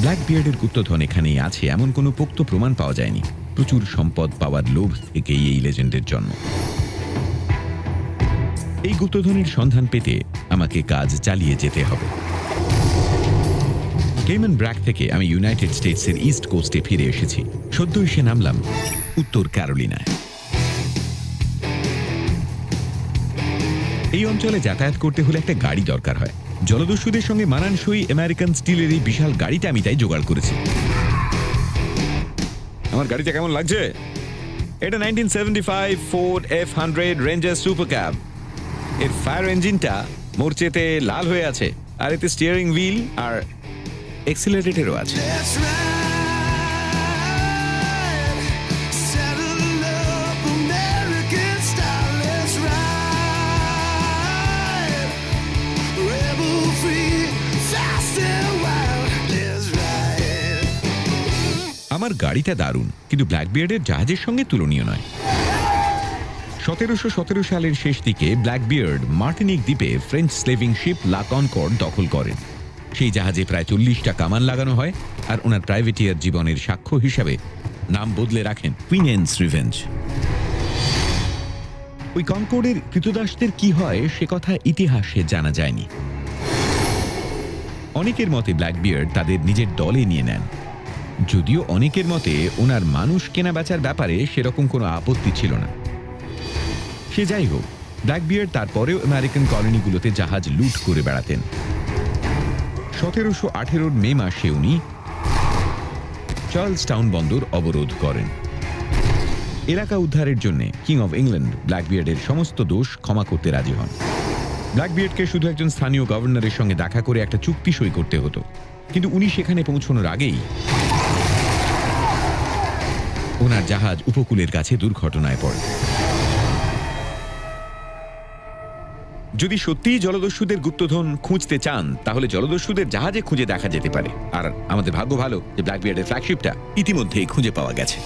ব্ল্যাকবিয়ার্ডের গুপ্তধন এখানেই আছে এমন কোনো পোক্ত প্রমাণ পাওয়া যায়নি। প্রচুর সম্পদ পাওয়ার লোভ থেকেই এই লেজেন্ডের জন্ম। এই গুপ্তধনের সন্ধান পেতে আমাকে কাজ চালিয়ে যেতে হবে। কেমন ব্র্যাক থেকে আমি ইউনাইটেড স্টেটসের ইস্ট কোস্টে ফিরে এসেছি। সদ্য এসে নামলাম উত্তর ক্যারোলিনায়। এই অঞ্চলে যাতায়াত করতে হলে একটা গাড়ি দরকার হয়। জলদস্যুদের সঙ্গে মানানসই আমেরিকান স্টিলের এই বিশাল গাড়িটা আমি তাই জোগাড় করেছি। আমার গাড়িটা কেমন লাগছে? এটা 1975 Ford F100 ranger super cab. এর ফায়ার ইঞ্জিনটা মোর্চেতে লাল হয়ে আছে, আর এতে স্টিয়ারিং হুইল আর এক্সিলারেটরও আছে। আমার গাড়িটা দারুণ, কিন্তু ব্ল্যাকবিয়ার্ডের জাহাজের সঙ্গে তুলনীয় নয়। 1717 সালের শেষ দিকে ব্ল্যাকবিয়ার্ড মার্টিনিক দ্বীপে ফ্রেঞ্চ স্লেভিং শিপ লা কনকর্ড দখল করেন। সেই জাহাজে প্রায় 40টা কামান লাগানো হয়, আর ওনার প্রাইভেটিয়ার জীবনের সাক্ষ্য হিসাবে নাম বদলে রাখেন কুইনেন্স রিভেঞ্জ। ওই কনকর্ডের কৃতদাসদের কি হয় সে কথা ইতিহাসে জানা যায়নি। অনেকের মতে ব্ল্যাকবিয়ার্ড তাদের নিজের দলে নিয়ে নেন, যদিও অনেকের মতে ওনার মানুষ কেনা বেচার ব্যাপারে সেরকম কোনো আপত্তি ছিল না। সে যাই হোক, ব্ল্যাকবিয়ার্ড তারপরেও আমেরিকান কলোনিগুলোতে জাহাজ লুট করে বেড়াতেন। 1718 মে মাসে উনি চার্লস টাউন বন্দর অবরোধ করেন। এলাকা উদ্ধারের জন্য কিং অব ইংল্যান্ড ব্ল্যাকবিয়ার্ডের সমস্ত দোষ ক্ষমা করতে রাজি হন। ব্ল্যাকবিয়ার্ডকে শুধু একজন স্থানীয় গভর্নরের সঙ্গে দেখা করে একটা চুক্তি সই করতে হতো, কিন্তু উনি সেখানে পৌঁছানোর আগেই ওনার জাহাজ উপকূলের কাছে দুর্ঘটনায় পড়ে। যদি সত্যিই জলদস্যুদের গুপ্তধন খুঁজতে চান, তাহলে জলদস্যুদের জাহাজে খুঁজে দেখা যেতে পারে। আর আমাদের ভাগ্য ভালো যে ব্ল্যাকবিয়ার্ডের ফ্ল্যাগশিপটা ইতিমধ্যেই খুঁজে পাওয়া গেছে।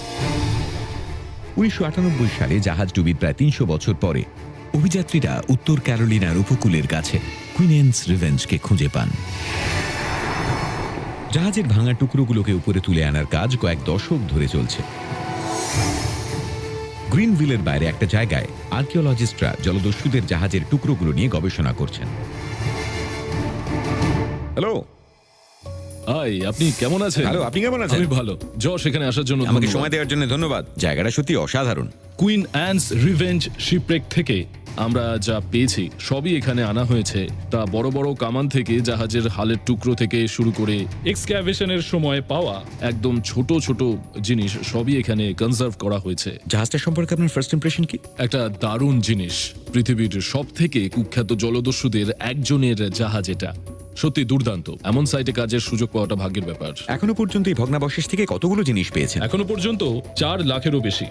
1998 সালে জাহাজ ডুবির প্রায় 300 বছর পরে অভিযাত্রীরা উত্তর ক্যারোলিনার উপকূলের কাছে কুইনেন্স রিভেঞ্জকে খুঁজে পান। জাহাজের ভাঙা টুকরোগুলোকে উপরে তুলে আনার কাজ কয়েক দশক ধরে চলছে। গ্রিনভিলের বাইরে একটা জায়গায় আর্কিওলজিস্টরা জলদস্যুদের জাহাজের টুকরোগুলো নিয়ে গবেষণা করছেন। হ্যালো, হাই, আপনি কেমন আছেন? হ্যালো, আপনি কেমন আছেন? আমি ভালো। যশ, এখানে আসার জন্য আমাকে সময় দেওয়ার জন্য ধন্যবাদ। জায়গাটা সত্যি অসাধারণ। কুইন অ্যানস রিভেঞ্জ শিপরেক থেকে আমরা যা পেয়েছি সবই এখানে আনা হয়েছে। তা বড় বড় কামান থেকে জাহাজের হালের টুকরো থেকে শুরু করে এক্সক্যাভেশনের সময় পাওয়া একদম ছোট ছোট জিনিস সবই এখানে কনজার্ভ করা হয়েছে। জাহাজটা সম্পর্কে আপনার ফার্স্ট ইমপ্রেশন কি? একটা দারুণ জিনিস। পৃথিবীর সব থেকে কুখ্যাত জলদস্যুদের একজনের জাহাজ এটা। সত্যি দুর্দান্ত। এমন সাইটে কাজের সুযোগ পাওয়াটা ভাগ্যের ব্যাপার। এখনো পর্যন্ত এই ভগ্নাবশেষ থেকে কতগুলো জিনিস পেয়েছেন? এখনো পর্যন্ত 4 লাখেরও বেশি।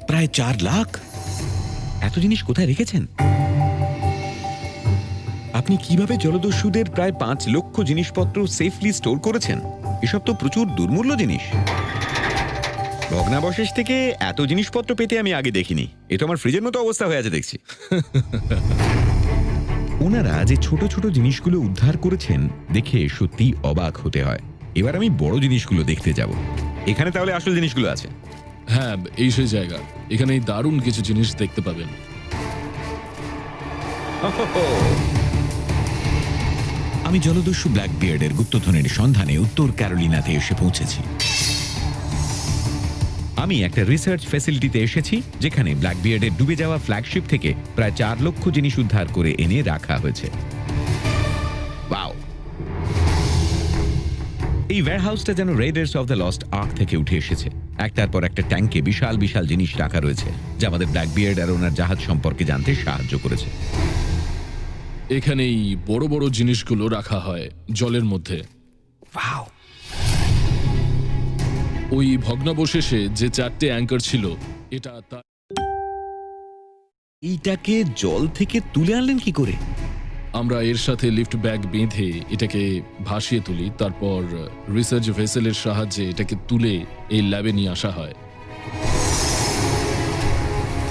প্রায় 4 লাখ? এত জিনিস কোথায় রেখেছেন? আপনি কিভাবে জলদস্যুদের প্রায় 5 লক্ষ জিনিসপত্র সেফলি স্টোর করেছেন? এসব তো প্রচুর দুর্মূল্য জিনিস। ভগ্নাবশেষ থেকে এত জিনিসপত্র পেতে আমি আগে দেখিনি। এ তো আমার ফ্রিজের মতো অবস্থা হয়ে আছে দেখছি। ওনারা যে ছোট ছোট জিনিসগুলো উদ্ধার করেছেন দেখে সত্যি অবাক হতে হয়। এবার আমি বড় জিনিসগুলো দেখতে যাব। এখানে তাহলে আসল জিনিসগুলো আছে? হ্যাঁ, এই সেই জায়গা। এখানে দারুণ কিছু জিনিস দেখতে পাবেন। আমি জলদস্যু ব্ল্যাকবিয়ার্ডের গুপ্তধনের সন্ধানে উত্তর ক্যারোলিনাতে এসে পৌঁছেছি। আমি একটা রিসার্চ ফ্যাসিলিটিতে এসেছি, যেখানে ব্ল্যাকবিয়ার্ডের ডুবে যাওয়া ফ্ল্যাগশিপ থেকে প্রায় 4 লক্ষ জিনিস উদ্ধার করে এনে রাখা হয়েছে। ওয়াও! এই ওয়্যারহাউসটা যেন raiders of the lost ark থেকে উঠে এসেছে। একটার পর একটা ট্যাঙ্কে বিশাল বিশাল জিনিস রাখা রয়েছে, যা আমাদের ব্ল্যাকবিয়ার্ড আর ওনার জাহাজ সম্পর্কে জানতে সাহায্য করেছে। এখানেই বড় বড় জিনিসগুলো রাখা হয় জলের মধ্যে। ওয়াও! ওই ভগ্নাবশেষে যে 4টে অ্যাঙ্কার ছিল, এইটাকে জল থেকে তুলে আনলেন কি করে? আমরা এর সাথে লিফট ব্যাগ বেঁধে এটাকে ভাসিয়ে তুলি। তারপর রিসার্চ ভেসেলের সাহায্যে এটাকে তুলে এই ল্যাবে নিয়ে আসা হয়।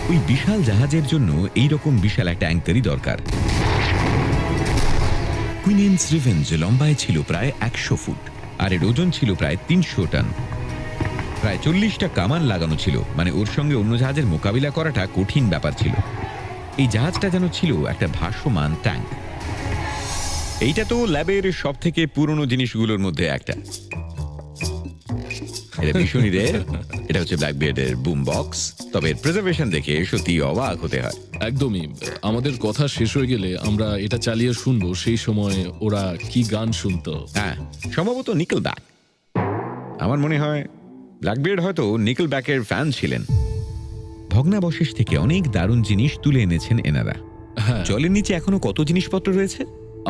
ওই বিশাল জাহাজের জন্য এইরকম বিশাল একটা অ্যাঙ্কারই দরকার। কুইনেন্স রিভেঞ্জ লম্বায় ছিল প্রায় 100 ফুট। আর এর ওজন ছিল প্রায় ৩০০ টন। প্রায় ৪০টা কামান লাগানো ছিল, মানে ওর সঙ্গে অন্য জাহাজের মোকাবিলা করাটা কঠিন ব্যাপার ছিল। এই জাহাজটা যেন ছিল একটা ভাসমান ট্যাঙ্ক। এইটা তো ল্যাবের সব থেকে পুরনো জিনিসগুলোর মধ্যে একটা। এটা ভীষণই রেয়ার। এটা হচ্ছে ব্ল্যাকবিয়ার্ডের বুম বক্স, তবে প্রিজার্ভেশন দেখে সত্যি অবাক হতে হয়। একদমই। আমাদের কথা শেষ হয়ে গেলে আমরা এটা চালিয়ে শুনবো সেই সময় ওরা কি গান শুনতো। হ্যাঁ, সম্ভবত নিকেলব্যাক। আমার মনে হয় ব্ল্যাকবিয়ার্ড হয়তো নিকেলব্যাকের ফ্যান ছিলেন। ভগ্নাবশেষ থেকে অনেক দারুণ জিনিস তুলে এনেছেন এনারা। হ্যাঁ, জলের নিচে এখনো কত জিনিসপত্র রয়েছে?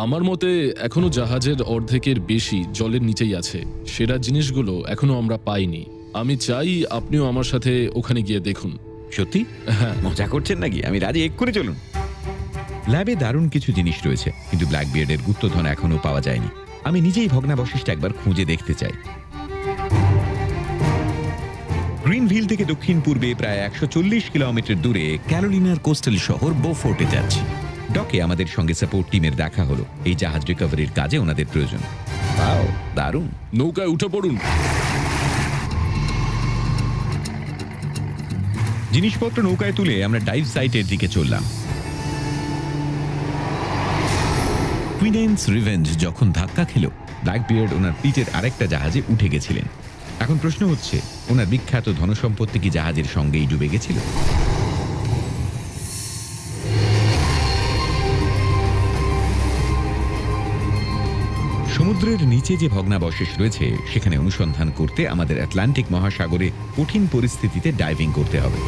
আমার মতে এখনো জাহাজের অর্ধেকের বেশি জলের নিচেই আছে। সেরা জিনিসগুলো এখনো আমরা পাইনি। আমি চাই আপনিও আমার সাথে ওখানে গিয়ে দেখুন। সত্যি? হ্যাঁ, মজা করছেন নাকি? আমি রাজি, এক্ষুনি চলুন। ল্যাবে দারুণ কিছু জিনিস রয়েছে, কিন্তু ব্ল্যাকবিয়ার্ডের গুপ্তধন এখনো পাওয়া যায়নি। আমি নিজেই ভগ্নাবশেষটা একবার খুঁজে দেখতে চাই। গ্রিনভিল থেকে দক্ষিণ পূর্বে প্রায় ১৪০ কিলোমিটার দূরে ক্যারোলিনার কোস্টাল শহর বোফোর্টে যাচ্ছি। ডকে আমাদের সঙ্গে সাপোর্ট টিমের দেখা হলো। এই জাহাজ রিকভারির কাজে ওনাদের প্রয়োজন। ওয়াও, দারুণ। নৌকায় উঠে পড়ুন। জিনিসপত্র নৌকায় তুলে আমরা ডাইভ সাইটের দিকে চললাম। কুইনেন্স রিভেঞ্জ যখন ধাক্কা খেল, ব্ল্যাকবিয়ার্ড ওনার পিটের আরেকটা জাহাজে উঠে গেছিলেন। এখন প্রশ্ন হচ্ছে, ওনার বিখ্যাত ধনসম্পত্তি কি জাহাজের সঙ্গেই ডুবে গেছিল? সমুদ্রের নিচে যে ভগ্নাবশেষ রয়েছে সেখানে অনুসন্ধান করতে আমাদের আটলান্টিক মহাসাগরে কঠিন পরিস্থিতিতে ডাইভিং করতে হবে।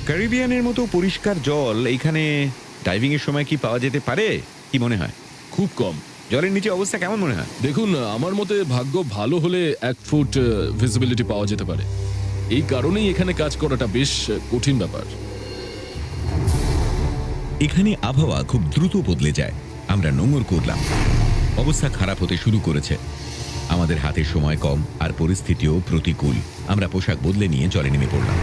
ক্যারিবিয়ানের মতো পরিষ্কার জল এইখানে ডাইভিং এর সময় কি পাওয়া যেতে পারে? কি মনে হয়? খুব কম। জলের নিচে অবস্থা কেমন মনে হয়? দেখুন, আমার মতে ভাগ্য ভালো হলে 1 ফুট ভিজিবিলিটি পাওয়া যেতে পারে। এই কারণেই এখানে কাজ করাটা বেশ কঠিন ব্যাপার। এখানে আবহাওয়া খুব দ্রুত বদলে যায়। আমরা নোঙর করলাম, অবস্থা খারাপ হতে শুরু করেছে। আমাদের হাতে সময় কম আর পরিস্থিতিও প্রতিকূল। আমরা পোশাক বদলে নিয়ে জলে নেমে পড়লাম।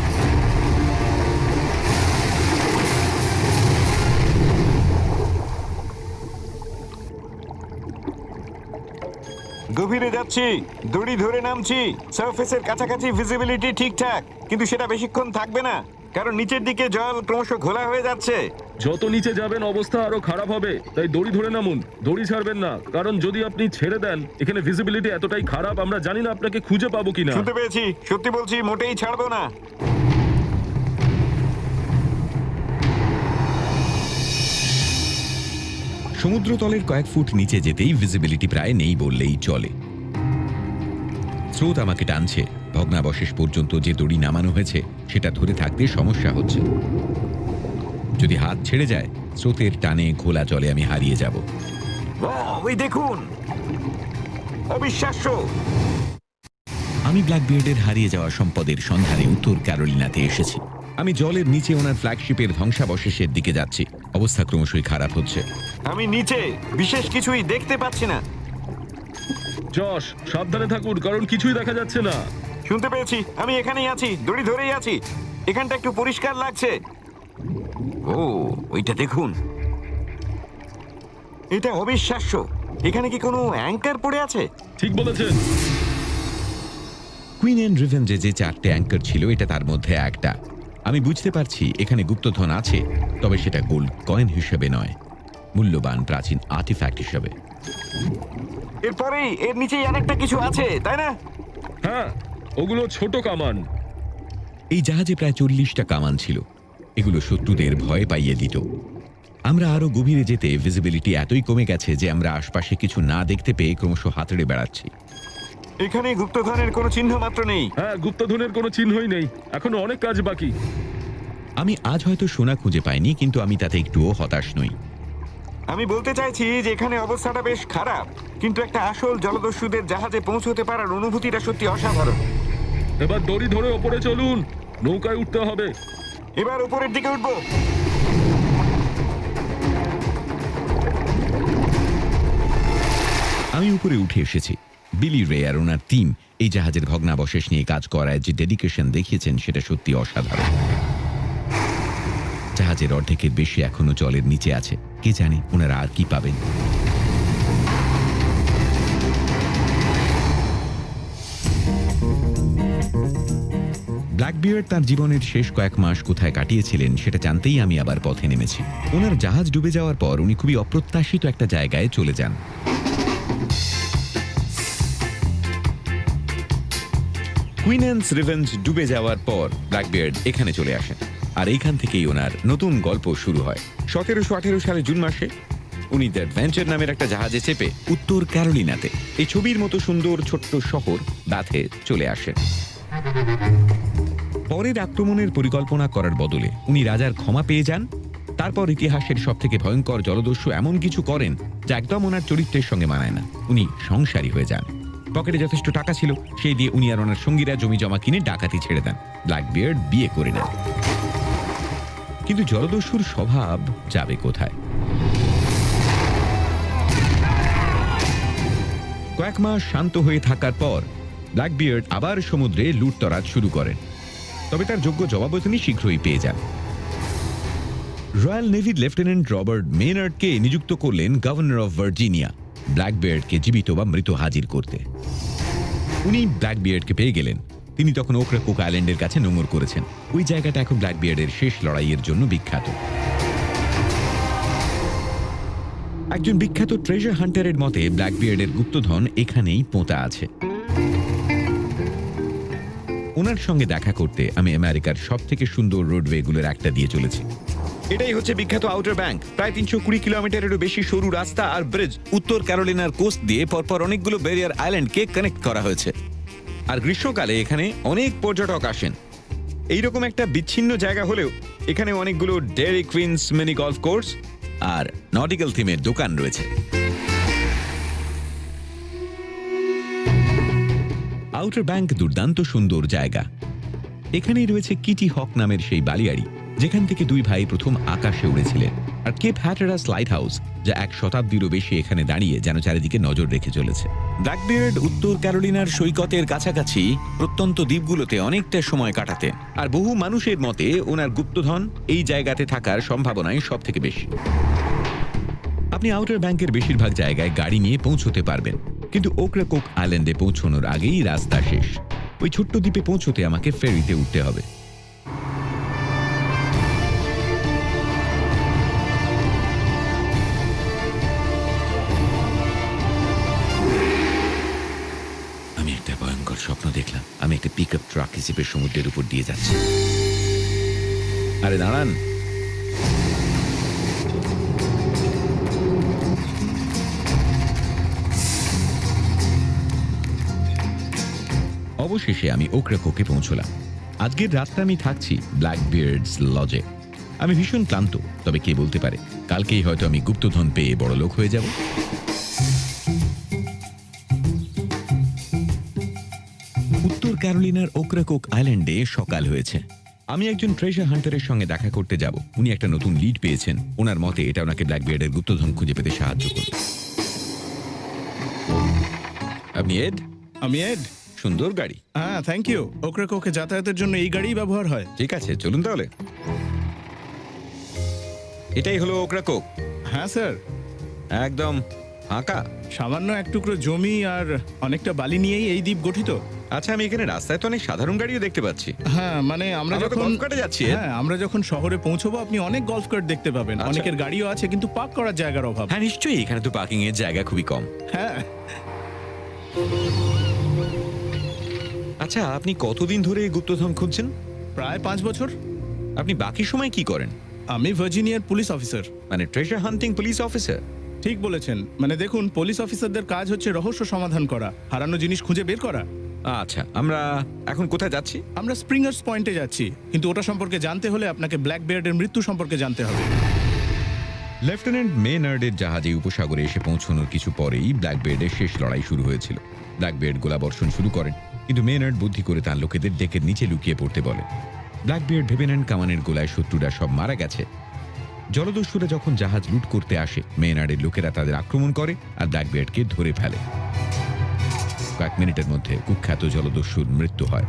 গভীরে যাচ্ছি, দড়ি ধরে নামছি। সারফেসের কাছাকাছি ভিজিবিলিটি ঠিকঠাক, কিন্তু সেটা বেশিক্ষণ থাকবে না, কারণ নিচের দিকে জল ক্রমশ ঘোলা হয়ে যাচ্ছে। যত নিচে যাবেন অবস্থা আরো খারাপ হবে, তাই দড়ি ধরে নামুন। দড়ি ছাড়বেন না, কারণ যদি আপনি ছেড়ে দেন এখানে ভিজিবিলিটি এতটাই খারাপ আমরা জানি না আপনাকে খুঁজে পাবো কিনা। শুনতে পেয়েছি, সত্যি বলছি, মোটেই ছাড়বো না। সমুদ্রতলের কয়েক ফুট নিচে যেতেই ভিজিবিলিটি প্রায় নেই বললেই চলে। স্রোত আমাকে টানছে। ভগ্নাবশেষ পর্যন্ত যে দড়ি নামানো হয়েছে সেটা ধরে থাকতে সমস্যা হচ্ছে। যদি হাত ছেড়ে যায়, স্রোতের টানে ঘোলা জলে আমি হারিয়ে যাব। ওই দেখুন, অবিশ্বাস্য। আমি ব্ল্যাকবিয়ার্ডের হারিয়ে যাওয়া সম্পদের সন্ধানে উত্তর ক্যারোলিনাতে এসেছি। আমি জলের নিচে ওনার ফ্ল্যাগশিপের ধ্বংসাবশেষের দিকে যাচ্ছি। অবস্থা ক্রমশই খারাপ হচ্ছে। আমি নিচে বিশেষ কিছুই দেখতে পাচ্ছি না। যশ, সাবধানে থাকুন, কারণ কিছুই দেখা যাচ্ছে না। শুনতে পেয়েছি, আমি এখানেই আছি, দড়ি ধরেই আছি। এখানটা একটু পরিষ্কার লাগছে। ও, ওইটা দেখুন, এটা অবিশ্বাস্য। এখানে কি কোনো অ্যাঙ্কার পড়ে আছে? ঠিক বলেছেন। কুইন অ্যান্ড রিভেঞ্জে যে 4টে অ্যাঙ্কার ছিল, এটা তার মধ্যে একটা। আমি বুঝতে পারছি এখানে গুপ্তধন আছে, তবে সেটা গোল্ড কয়েন হিসেবে নয়, মূল্যবান প্রাচীন আর্টিফ্যাক্ট হিসেবে। এরপরেই এর নিচেই আরেকটা কিছু আছে, তাই না? হ্যাঁ, ওগুলো ছোট কামান। এই জাহাজে প্রায় 40টা কামান ছিল। এগুলো শত্রুদের ভয় পাইয়ে দিত। আমরা আরো গভীরে যেতে ভিজিবিলিটি এতই কমে গেছে যে আমরা আশপাশে কিছু না দেখতে পেয়ে ক্রমশ হাতড়ে বেড়াচ্ছি। এখানে গুপ্তধনের কোনো চিহ্ন মাত্র নেই। হ্যাঁ, গুপ্তধনের কোনো চিহ্নই নেই। এখনো অনেক কাজ বাকি। আমি আজ হয়তো সোনা খুঁজে পাইনি, কিন্তু আমি তাতে একটুও হতাশ নই। আমি বলতে চাইছি যে এখানে অবস্থাটা বেশ খারাপ, কিন্তু একটা আসল জলদস্যুদের জাহাজে পৌঁছতে পারার অনুভূতিটা সত্যি অসাধারণ। এবার দড়ি ধরে ওপরে চলুন, নৌকায় উঠতে হবে। এবার উপরের দিকে উঠবো। আমি উপরে উঠে এসেছি। বিলি রে আর ওনার টিম এই জাহাজের ভগ্নাবশেষ নিয়ে কাজ করায় যে ডেডিকেশন দেখিয়েছেন সেটা সত্যি অসাধারণ। জাহাজের অর্ধেকের বেশি এখনো জলের নিচে আছে। কে জানে ওনারা আর কি পাবেন। ব্ল্যাকবিয়ার্ড তার জীবনের শেষ কয়েক মাস কোথায় কাটিয়েছিলেন সেটা জানতেই আমি আবার পথে নেমেছি। ওনার জাহাজ ডুবে যাওয়ার পর উনি খুবই অপ্রত্যাশিত একটা জায়গায় চলে যান। কুইন অ্যান্স রিভেঞ্জ ডুবে যাওয়ার পর ব্ল্যাকবিয়ার্ড এখানে চলে আসেন, আর এইখান থেকেই ওনার নতুন গল্প শুরু হয়। 1718 সালে জুন মাসে উনি দ্য অ্যাডভেঞ্চার নামের একটা জাহাজে চেপে উত্তর ক্যারোলিনাতে এই ছবির মতো সুন্দর ছোট্ট শহর বাথে চলে আসেন। পরের আক্রমণের পরিকল্পনা করার বদলে উনি রাজার ক্ষমা পেয়ে যান। তারপর ইতিহাসের সবথেকে ভয়ঙ্কর জলদস্যু এমন কিছু করেন যা একদম ওনার চরিত্রের সঙ্গে মানায় না। উনি সংসারী হয়ে যান। পকেটে যথেষ্ট টাকা ছিল, সেই দিয়ে উনি আর ওনার সঙ্গীরা জমি জমা কিনে ডাকাতি ছেড়ে দেন। ব্ল্যাকবিয়ার্ড বিয়ে করে নেন। কিন্তু জলদস্যুর স্বভাব যাবে কোথায়? কয়েক মাস শান্ত হয়ে থাকার পর ব্ল্যাকবিয়ার্ড আবার সমুদ্রে লুটতরাজ শুরু করেন, তবে তার যোগ্য জবাবও তিনি শীঘ্রই পেয়ে যান। রয়্যাল নেভির লেফটেন্যান্ট রবার্ট মেনার্ডকে নিযুক্ত করলেন গভর্নর অফ ভার্জিনিয়া ব্ল্যাকবিয়ার্ডকে জীবিত বা মৃত হাজির করতে। উনি ব্ল্যাকবিয়ার্ডকে পেয়ে গেলেন। তিনি তখন ওকরাকোক আইল্যান্ডের কাছে নোঙর করেছেন। ওই জায়গাটা এখন ব্ল্যাকবিয়ার্ডের শেষ লড়াইয়ের জন্য বিখ্যাত। একজন বিখ্যাত ট্রেজার হান্টারের মতে ব্ল্যাকবিয়ার্ডের গুপ্তধন এখানেই পোঁতা আছে। ওনার সঙ্গে দেখা করতে আমি আমেরিকার সব থেকে সুন্দর রোডওয়েগুলোর একটা দিয়ে চলেছি। এটাই হচ্ছে বিখ্যাত আউটার ব্যাংক, প্রায় 320 কিলোমিটারেরও বেশি সরু রাস্তা আর ব্রিজ উত্তর ক্যারোলিনার কোস্ট দিয়ে পরপর অনেকগুলো ব্যারিয়ার আইল্যান্ডকে কানেক্ট করা হয়েছে। আর গ্রীষ্মকালে এখানে অনেক পর্যটক আসেন। এইরকম একটা বিচ্ছিন্ন জায়গা হলেও এখানে অনেকগুলো Dairy Queens mini golf course আর নটিক্যাল থিমের দোকান রয়েছে। আউটার ব্যাংক দুর্দান্ত সুন্দর জায়গা। এখানেই রয়েছে কিটি হক নামের সেই বালিয়াড়ি, যেখান থেকে দুই ভাই প্রথম আকাশে উড়েছিলেন, আর কেপ হ্যাটারাস লাইট হাউস, যা 1 শতাব্দীরও বেশি এখানে দাঁড়িয়ে যেন চারিদিকে নজর রেখে চলেছে। ব্ল্যাকবিয়ার্ড উত্তর ক্যারোলিনার সৈকতের কাছাকাছি প্রত্যন্ত দ্বীপগুলোতে অনেকটা সময় কাটাতেন, আর বহু মানুষের মতে ওনার গুপ্তধন এই জায়গাতে থাকার সম্ভাবনাই সব থেকে বেশি। আপনি আউটার ব্যাংকের বেশিরভাগ জায়গায় গাড়ি নিয়ে পৌঁছতে পারবেন, কিন্তু ওকরাকোক আইল্যান্ডে পৌঁছানোর আগেই রাস্তা শেষ। ওই ছোট্ট দ্বীপে পৌঁছতে আমাকে ফেরিতে উঠতে হবে। আমি একটা ভয়ঙ্কর স্বপ্ন দেখলাম। আমি একটা পিকআপ ট্রাক হিসেবে সমুদ্রের উপর দিয়ে যাচ্ছি। আরে দাঁড়ান, অবশেষে আমি ওকরাকোকে পৌঁছলাম। আজকের রাতটা আমি থাকছি ব্ল্যাকবিয়ার্ডস লজে। আমি ভীষণ ক্লান্ত, তবে কে বলতে পারে কালকেই হয়তো আমি গুপ্তধন পেয়ে বড় লোক হয়ে যাব। উত্তর ক্যারোলিনার ওকরাকোক আইল্যান্ডে সকাল হয়েছে। আমি একজন ট্রেজার হান্টারের সঙ্গে দেখা করতে যাব। উনি একটা নতুন লিড পেয়েছেন। ওনার মতে এটা ওনাকে ব্ল্যাকবিয়ার্ডের গুপ্তধন খুঁজে পেতে সাহায্য করবে। আপনি এড? আমি এড। সুন্দর গাড়ি। হ্যাঁ, থ্যাংক ইউ। ওকরাকোকে যাতায়াতের জন্য এই গাড়িই ব্যবহার হয়। ঠিক আছে, চলুন তাহলে। এটাই হলো ওকরাকোক। হ্যাঁ স্যার। একদম ফাঁকা। সামান্য এক টুকরো জমি আর অনেকটা বালি নিয়েই এই দ্বীপ গঠিত। আচ্ছা, আমি এখানে রাস্তায় তো অনেক সাধারণ গাড়িও দেখতে পাচ্ছি। হ্যাঁ, মানে আমরা আমরা তো যখন গল্ফ কার্টে যাচ্ছি। হ্যাঁ, আমরা যখন শহরে পৌঁছবো আপনি অনেক গলফ কার্ট দেখতে পাবেন। আচ্ছা। অনেকের গাড়িও আছে, কিন্তু পার্ক করার জায়গার অভাব। হ্যাঁ নিশ্চয়ই, এখানে তো পার্কিং এর জায়গা খুবই কম। হ্যাঁ। আচ্ছা, আপনি কতদিন ধরে এই গুপ্তধন খুঁজছেন? প্রায় 5 বছর। আপনি বাকি সময় কি করেন? আমি ভার্জিনিয়ার পুলিশ অফিসার। মানে ট্রেজার হান্টিং পুলিশ অফিসার? ঠিক বলেছেন। মানে দেখুন, পুলিশ অফিসারদের কাজ হচ্ছে রহস্য সমাধান করা, হারানো জিনিস খুঁজে বের করা। আচ্ছা, আমরা এখন কোথায় যাচ্ছি? আমরা স্প্রিঙ্গার্স পয়েন্টে যাচ্ছি, কিন্তু ওটা সম্পর্কে জানতে হলে আপনাকে ব্ল্যাকবিয়ার্ডের মৃত্যু সম্পর্কে জানতে হবে। লেফটেন্যান্ট মেনার্ডের জাহাজে উপসাগরে এসে পৌঁছানোর কিছু পরেই ব্ল্যাকবিয়ার্ডের শেষ লড়াই শুরু হয়েছিল। ব্ল্যাকবিয়ার্ড গোলাবর্ষণ শুরু করেন, কিন্তু মেনার্ড বুদ্ধি করে তার লোকেদের ডেকের নিচে লুকিয়ে পড়তে বলে। ব্ল্যাকবিয়ার্ড ভেবে নেন কামানের গোলায় শত্রুরা সব মারা গেছে। জলদস্যুরা যখন জাহাজ লুট করতে আসে, মেনার্ডের লোকেরা তাদের আক্রমণ করে আর ব্ল্যাকবিয়ার্ডকে ধরে ফেলে। কয়েক মিনিটের মধ্যে কুখ্যাত জলদস্যুর মৃত্যু হয়।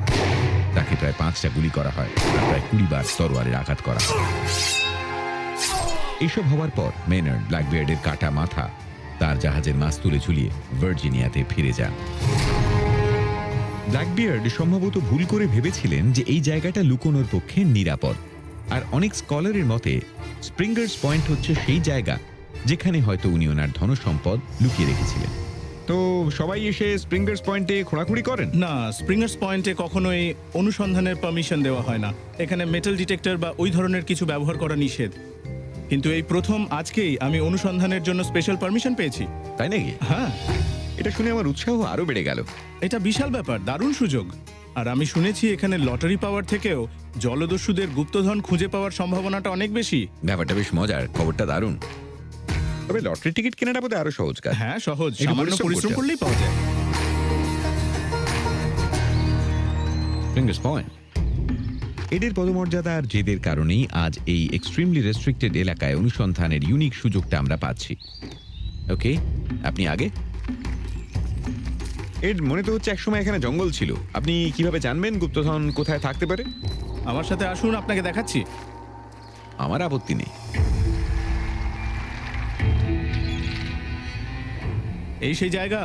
তাকে প্রায় 5টা গুলি করা হয় আর প্রায় 20 বার তরোয়ারের আঘাত করা হয়। এসব হওয়ার পর মেনার্ড ব্ল্যাকবিয়ার্ডের কাটা মাথা তার জাহাজের মাস্তুলে ঝুলিয়ে ভার্জিনিয়াতে ফিরে যান। ব্ল্যাকবিয়ার্ড সম্ভবত ভুল করে ভেবেছিলেন যে এই জায়গাটা লুকোনোর পক্ষে নিরাপদ, আর অনেক স্কলারের মতে স্প্রিঙ্গার্স পয়েন্ট হচ্ছে সেই জায়গা যেখানে হয়তো উনি ওনার ধনসম্পদ লুকিয়ে রেখেছিলেন। তো সবাই এসে স্প্রিঙ্গার্স পয়েন্টে খোঁড়াখুঁড়ি করেন? না, স্প্রিঙ্গার্স পয়েন্টে কখনোই অনুসন্ধানের পারমিশন দেওয়া হয় না। এখানে মেটাল ডিটেক্টর বা ওই ধরনের কিছু ব্যবহার করা নিষেধ। কিন্তু এই প্রথম আজকেই আমি অনুসন্ধানের জন্য স্পেশাল পারমিশন পেয়েছি। তাই নাকি? হ্যাঁ, এটা শুনে আমার উৎসাহ আরো বেড়ে গেল। এটা বিশাল ব্যাপার, দারুণ সুযোগ। আর আমি শুনেছি এখানে লটারি পাওয়ার থেকেও জলদস্যুদের গুপ্তধন খুঁজে পাওয়ার সম্ভাবনাটা অনেক বেশি। ব্যাপারটা বেশ মজার, খবরটা দারুণ। তবে লটারি টিকিট কেনাটা বোধহয় আরো সহজ কাজ। হ্যাঁ, সহজ, একটু সামান্য পরিশ্রম পরিশ্রম করতে করলেই পাওয়া যায়। স্প্রিঙ্গার্স পয়েন্ট। এদের পদমর্যাদা আর জেদের কারণেই আজ এই এক্সট্রিমলি রেস্ট্রিক্টেড এলাকায় অনুসন্ধানের ইউনিক সুযোগটা আমরা পাচ্ছি। ওকে, আপনি আগে। এর মনে তো হচ্ছে একসময় এখানে জঙ্গল ছিল। আপনি কিভাবে জানবেন গুপ্তধন কোথায় থাকতে পারে? আমার সাথে আসুন, আপনাকে দেখাচ্ছি। আমার আপত্তি নেই। এই সেই জায়গা,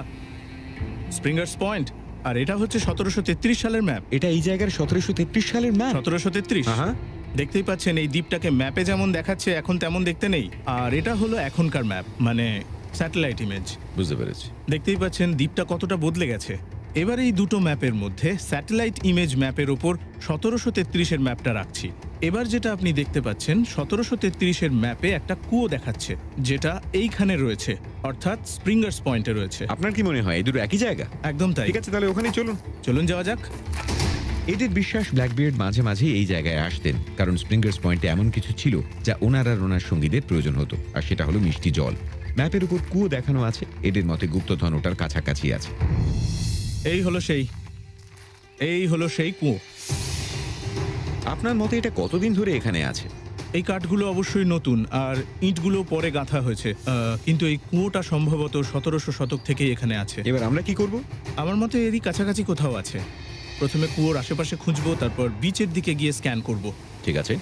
স্প্রিঙ্গার্স পয়েন্ট। আর এটা হচ্ছে 1733 সালের ম্যাপ। এটা এই জায়গার 1733 সালের ম্যাপ। 1733। হ্যাঁ, দেখতেই পাচ্ছেন এই দ্বীপটাকে ম্যাপে যেমন দেখাচ্ছে এখন তেমন দেখতে নেই। আর এটা হলো এখনকার ম্যাপ, মানে স্যাটেলাইট ইমেজ। বুঝতে পেরেছি। দেখতেই পাচ্ছেন দ্বীপটা কতটা বদলে গেছে। এবার এই দুটো ম্যাপের মধ্যে স্যাটেলাইট ইমেজ ম্যাপের ওপর 1733-এর ম্যাপটা রাখছি। এবার যেটা আপনি দেখতে পাচ্ছেন 1733-এর ম্যাপে একটা কুয়ো দেখাচ্ছে, যেটা এইখানে রয়েছে, অর্থাৎ স্প্রিঙ্গার্স পয়েন্টে রয়েছে। আপনার কি মনে হয় এই দুটো একই জায়গা? একদম তাই। ঠিক আছে, তাহলে ওখানেই চলুন। চলুন যাওয়া যাক। এদের বিশ্বাস ব্ল্যাকবিয়ার্ড মাঝে মাঝে এই জায়গায় আসতেন, কারণ স্প্রিঙ্গার্স পয়েন্টে এমন কিছু ছিল যা ওনার আর ওনার সঙ্গীদের প্রয়োজন হতো, আর সেটা হলো মিষ্টি জল। ম্যাপের উপর কুয়ো দেখানো আছে, এদের মতে গুপ্তধন ওটার কাছাকাছি আছে। এই হলো সেই কুয়ো। আপনার মতে এটা কতদিন ধরে এখানে আছে? এই কাঠগুলো অবশ্যই নতুন, আর ইঁটগুলো পরে গাঁথা হয়েছে। কিন্তু এই কুয়োটা সম্ভবত 1700 শতক থেকেই এখানে আছে। এবার আমরা কি করব? আমার মতে এরই কাছাকাছি কোথাও আছে। প্রথমে কুয়োর আশেপাশে খুঁজবো, তারপর বিচের দিকে গিয়ে স্ক্যান করব। ঠিক আছে।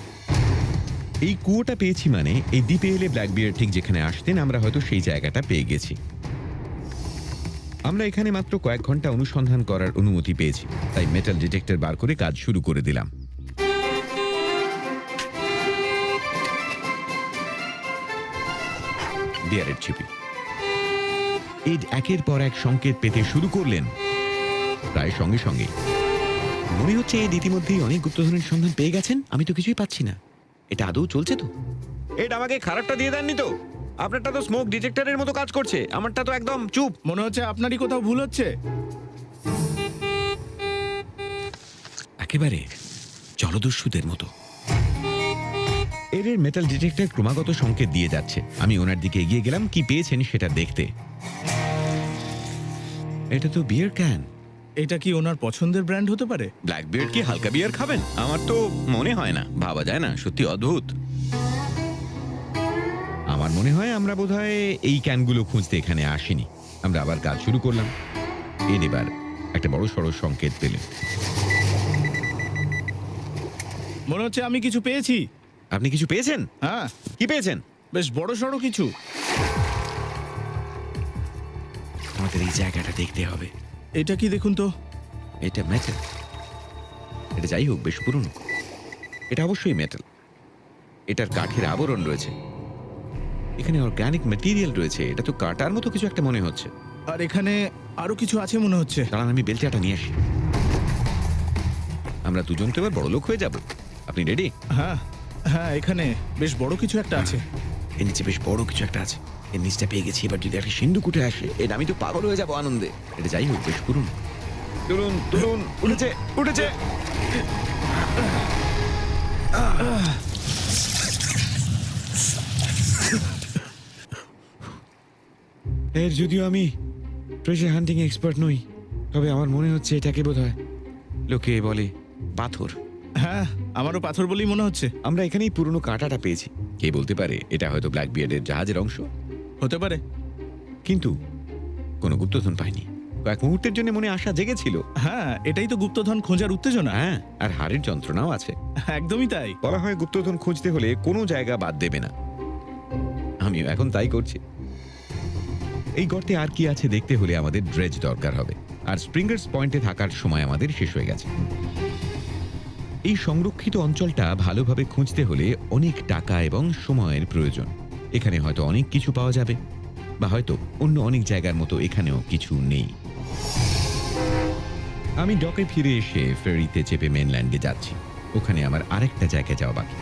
এই কুয়োটা পেয়েছি মানে এই দ্বীপে এলে ব্ল্যাকবিয়ার্ড ঠিক যেখানে আসতেন আমরা হয়তো সেই জায়গাটা পেয়ে গেছি। আমরা এখানে মাত্র কয়েক ঘন্টা অনুসন্ধান করার অনুমতি পেয়েছি, তাই মেটাল ডিটেক্টর বার করে কাজ শুরু করে দিলাম। বিয়ারের ছিপি। এড একের পর এক সংকেত পেতে শুরু করলেন। প্রায় সঙ্গে সঙ্গে মনে হচ্ছে এড ইতিমধ্যেই অনেক গুপ্তধনের সন্ধান পেয়ে গেছেন। আমি তো কিছুই পাচ্ছি না। এটা আদৌ চলছে তো? এড আমাকে খারাপটা দিয়ে দেননি তো? আপনারটা তো স্মোক ডিটেক্টরের মতো কাজ করছে, আমারটা তো একদম চুপ। মনে হচ্ছে আপনারই কোথাও ভুল হচ্ছে। একেবারে জলদস্যুদের মতো। এর মেটাল ডিটেক্টর ক্রমাগত সংকেত দিয়ে যাচ্ছে। আমি ওনার দিকে এগিয়ে গেলাম কি পেয়েছেন সেটা দেখতে। এটা তো বিয়ার ক্যান। এটা কি ওনার পছন্দের ব্র্যান্ড হতে পারে? ব্ল্যাকবিয়ার্ড কি হালকা বিয়ার খাবেন? আমার তো মনে হয় না, ভাবা যায় না। সত্যি অদ্ভুত। আমার মনে হয় আমরা বোধহয় এই ক্যানগুলো খুঁজতে এখানে আসিনি। আমরা আবার কাজ শুরু করলাম। এর এবার একটা বড় সড় সংকেত পেলেন। মনে হচ্ছে আমি কিছু পেয়েছি। আপনি কিছু পেয়েছেন? হ্যাঁ, কি পেয়েছেন? বেশ বড় সড়ো কিছু। আমাদের এই জায়গাটা দেখতে হবে। এটা কি দেখুন তো। এটা মেটাল। এটা যাই হোক বেশ পুরনো। এটা অবশ্যই মেটাল। এটার কাঠের আবরণ রয়েছে। এখানে অর্গানিক ম্যাটেরিয়াল রয়েছে। এটা তো কাটার মতো কিছু একটা মনে হচ্ছে। আর এখানে আরো কিছু আছে মনে হচ্ছে। দাঁড়ান, আমি বেলচাটা নিয়ে আসি। আমরা দুজন তো এবার বড় লোক হয়ে যাব। আপনি রেডি? হ্যাঁ হ্যাঁ, এখানে বেশ বড় কিছু একটা আছে। এর নিচে বেশ বড় কিছু একটা আছে। এর নিচটা পেয়ে গেছি। এবার যদি একটা সিন্ধুক উঠে আসে, এটা আমি তো পাগল হয়ে যাবো আনন্দে। এটা যাই হোক বেশ পুরনো। তুলুন তুলুন, উঠেছে উঠেছে। এর যদিও আমি ট্রেজার হান্টিং এক্সপার্ট নই, তবে আমার মনে হচ্ছে এটাকে বোধহয় লোকে বলে পাথর। হ্যাঁ, আমারও পাথর বলেই মনে হচ্ছে। আমরা এখানেই পুরনো কাঁটাটা পেয়েছি। কে বলতে পারে এটা হয়তো ব্ল্যাকবিয়ার্ডের জাহাজের অংশ? হতে পারে। কিন্তু কোনো গুপ্তধন পাইনি। কয়েক মুহূর্তের জন্য মনে আশা জেগেছিল। হ্যাঁ, এটাই তো গুপ্তধন খোঁজার উত্তেজনা। হ্যাঁ, আর হাড়ের যন্ত্রণাও আছে। একদমই তাই। বলা হয় গুপ্তধন খুঁজতে হলে কোনো জায়গা বাদ দেবে না। আমিও এখন তাই করছি। এই গর্তে আর কি আছে দেখতে হলে আমাদের ড্রেজ দরকার হবে, আর স্প্রিঙ্গার্স পয়েন্টে থাকার সময় আমাদের শেষ হয়ে গেছে। এই সংরক্ষিত অঞ্চলটা ভালোভাবে খুঁজতে হলে অনেক টাকা এবং সময়ের প্রয়োজন। এখানে হয়তো অনেক কিছু পাওয়া যাবে, বা হয়তো অন্য অনেক জায়গার মতো এখানেও কিছু নেই। আমি ডকে ফিরে এসে ফেরিতে চেপে মেনল্যান্ডে যাচ্ছি। ওখানে আমার আরেকটা জায়গায় যাওয়া বাকি।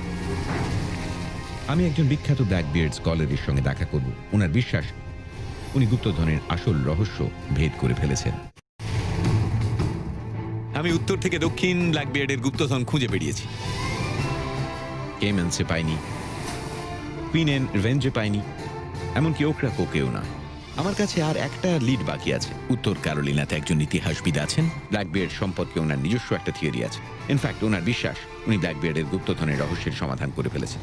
আমি একজন বিখ্যাত ব্ল্যাকবিয়ার্ড স্কলারের সঙ্গে দেখা করব। ওনার বিশ্বাস উনি গুপ্তধনের আসল রহস্য ভেদ করে ফেলেছেন। আমি উত্তর থেকে দক্ষিণ ব্ল্যাকবিয়ার্ডের গুপ্তধন খুঁজে বেরিয়েছি। কেমেন্সে পাইনি, কুইনেন রিভেঞ্জে পাইনি, এমনকি ওকরাকোকেও না। আমার কাছে আর একটা লিড বাকি আছে। উত্তর ক্যারোলিনাতে একজন ইতিহাসবিদ আছেন। ব্ল্যাকবিয়ার্ড সম্পর্কে ওনার নিজস্ব একটা থিওরি আছে। ইনফ্যাক্ট ওনার বিশ্বাস উনি ব্ল্যাকবিয়ার্ডের গুপ্তধনের রহস্যের সমাধান করে ফেলেছেন।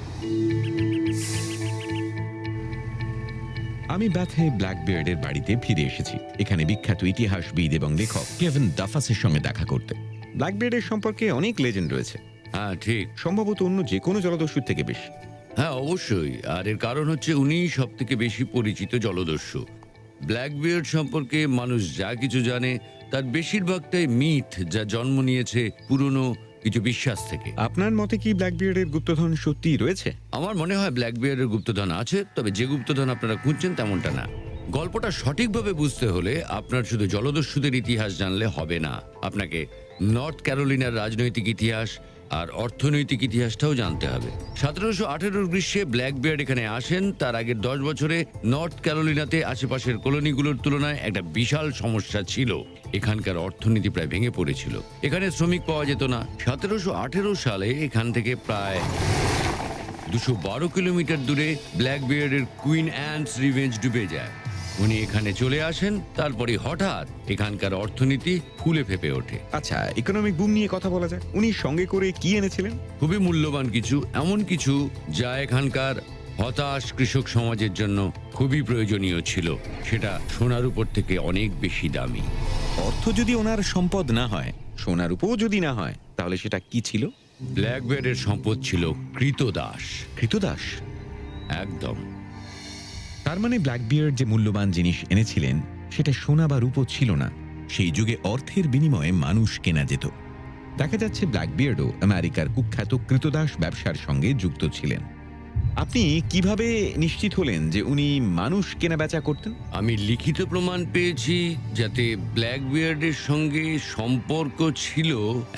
আমি ব্যাথে ব্ল্যাকবিয়ার্ডের বাড়িতে ফিরে এসেছি, এখানে বিখ্যাত ইতিহাসবিদ এবং লেখক কেভিন ডাফাসের সঙ্গে দেখা করতে। ব্ল্যাকবিয়ার্ডের সম্পর্কে অনেক লেজেন্ড রয়েছে। হ্যাঁ ঠিক। সম্ভবত অন্য যে কোনো জলদস্যুর থেকে বেশি। হ্যাঁ অবশ্যই, আর এর কারণ হচ্ছে উনিই সব থেকে বেশি পরিচিত জলদস্যু। ব্ল্যাকবিয়ার্ড সম্পর্কে মানুষ যা কিছু জানে তার বেশিরভাগটাই মিথ, যা জন্ম নিয়েছে পুরনো কিছু বিশ্বাস থেকে। আপনার মতে কি ব্ল্যাকবিয়ার্ডের গুপ্তধন সত্যি রয়েছে? আমার মনে হয় ব্ল্যাকবিয়ার্ডের গুপ্তধন আছে, তবে যে গুপ্তধন আপনারা খুঁজছেন তেমনটা না। গল্পটা সঠিকভাবে বুঝতে হলে আপনার শুধু জলদস্যুদের ইতিহাস জানলে হবে না, আপনাকে নর্থ ক্যারোলিনার রাজনৈতিক ইতিহাস আর অর্থনৈতিক ইতিহাসটাও জানতে হবে। 1718 গ্রীষ্মে ব্ল্যাকবিয়ার্ড এখানে আসেন। তার আগের 10 বছরে নর্থ ক্যারোলিনাতে আশেপাশের কলোনিগুলোর তুলনায় একটা বিশাল সমস্যা ছিল। এখানকার অর্থনীতি প্রায় ভেঙে পড়েছিল। এখানে শ্রমিক পাওয়া যেত না। 1718 সালে এখান থেকে প্রায় 212 কিলোমিটার দূরে ব্ল্যাকবিয়ার্ডের কুইন অ্যান্স রিভেঞ্জ ডুবে যায়। উনি এখানে চলে আসেন, তারপরে হঠাৎ এখানকার অর্থনীতি ফুলে ফেপে ওঠে। আচ্ছা, ইকোনমিক বুম নিয়ে কথা বলা যায়। উনি সঙ্গে করে কি এনেছিলেন? খুবই মূল্যবান কিছু, এমন কিছু যা এখানকার হতাশ কৃষক সমাজের জন্য খুবই প্রয়োজনীয় ছিল। সেটা সোনার উপর থেকে অনেক বেশি দামি। অর্থ যদি ওনার সম্পদ না হয়, সোনার উপও যদি না হয়, তাহলে সেটা কি ছিল? ব্ল্যাকবিয়ার্ডের সম্পদ ছিল কৃতদাস। কৃতদাস? একদম। তার মানে ব্ল্যাকবিয়ার্ড যে মূল্যবান জিনিস এনেছিলেন সেটা সোনা বা রূপো ছিল না। সেই যুগে অর্থের বিনিময়ে মানুষ কেনা যেত। দেখা যাচ্ছে ব্ল্যাকবিয়ার্ডও আমেরিকার কুখ্যাত কৃতদাস ব্যবসার সঙ্গে যুক্ত ছিলেন। আপনি কিভাবে নিশ্চিত হলেন যে উনি মানুষ কেনা বেচা করতেন? আমি লিখিত প্রমাণ পেয়েছি যাতে ব্ল্যাকবিয়ার্ডের সঙ্গে সম্পর্ক ছিল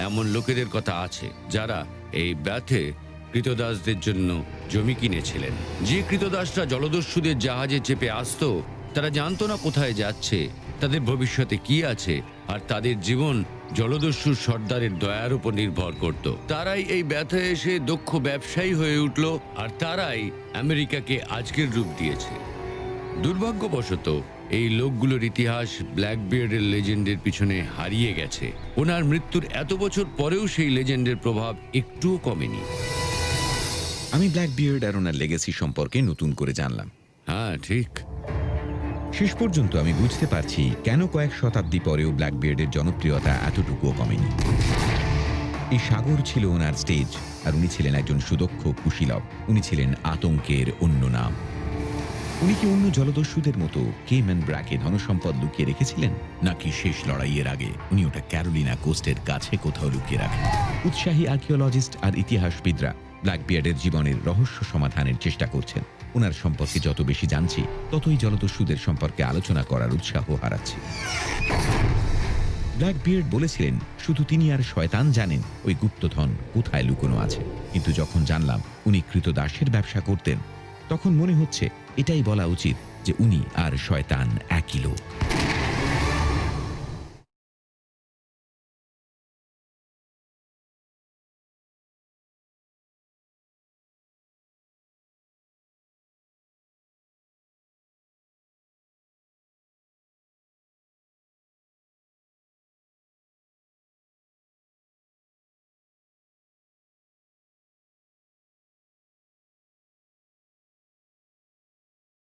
এমন লোকেদের কথা আছে, যারা এই ব্যাথে কৃতদাসদের জন্য জমি কিনেছিলেন। যে কৃতদাসরা জলদস্যুদের জাহাজে চেপে আসতো, তারা জানতো না কোথায় যাচ্ছে, তাদের ভবিষ্যতে কি আছে, আর তাদের জীবন জলদস্যুর সর্দারের দয়ার উপর নির্ভর করত। তারাই এই ব্যথায় এসে দক্ষ ব্যবসায়ী হয়ে উঠল, আর তারাই আমেরিকাকে আজকের রূপ দিয়েছে। দুর্ভাগ্যবশত এই লোকগুলোর ইতিহাস ব্ল্যাকবিয়ার্ডের লেজেন্ডের পিছনে হারিয়ে গেছে। ওনার মৃত্যুর এত বছর পরেও সেই লেজেন্ডের প্রভাব একটুও কমেনি। আমি ব্ল্যাকবিয়ার্ড আর ওনার লেগেসি সম্পর্কে নতুন করে জানলাম। হ্যাঁ ঠিক। শেষ পর্যন্ত আমি বুঝতে পারছি কেন কয়েক শতাব্দী পরেও ব্ল্যাকবিয়ার্ডের জনপ্রিয়তা এতটুকুও কমেনি। এই সাগর ছিল ওনার স্টেজ, আর উনি ছিলেন একজন সুদক্ষ কুশীলব। উনি ছিলেন আতঙ্কের অন্য নাম। উনি কি অন্য জলদস্যুদের মতো কেমেন ব্র্যাকে ধনসম্পদ লুকিয়ে রেখেছিলেন, নাকি শেষ লড়াইয়ের আগে উনি ওটা ক্যারোলিনা কোস্টের কাছে কোথাও লুকিয়ে রাখেন? উৎসাহী আর্কিওলজিস্ট আর ইতিহাসবিদরা ব্ল্যাকবিয়ার্ডের জীবনের রহস্য সমাধানের চেষ্টা করছেন। ওনার সম্পর্কে যত বেশি জানছি, ততই জলদস্যুদের সম্পর্কে আলোচনা করার উৎসাহ হারাচ্ছি। ব্ল্যাকবিয়ার্ড বলেছিলেন শুধু তিনি আর শয়তান জানেন ওই গুপ্তধন কোথায় লুকোনো আছে। কিন্তু যখন জানলাম উনি কৃতদাসের ব্যবসা করতেন, তখন মনে হচ্ছে এটাই বলা উচিত যে উনি আর শয়তান একই লোক।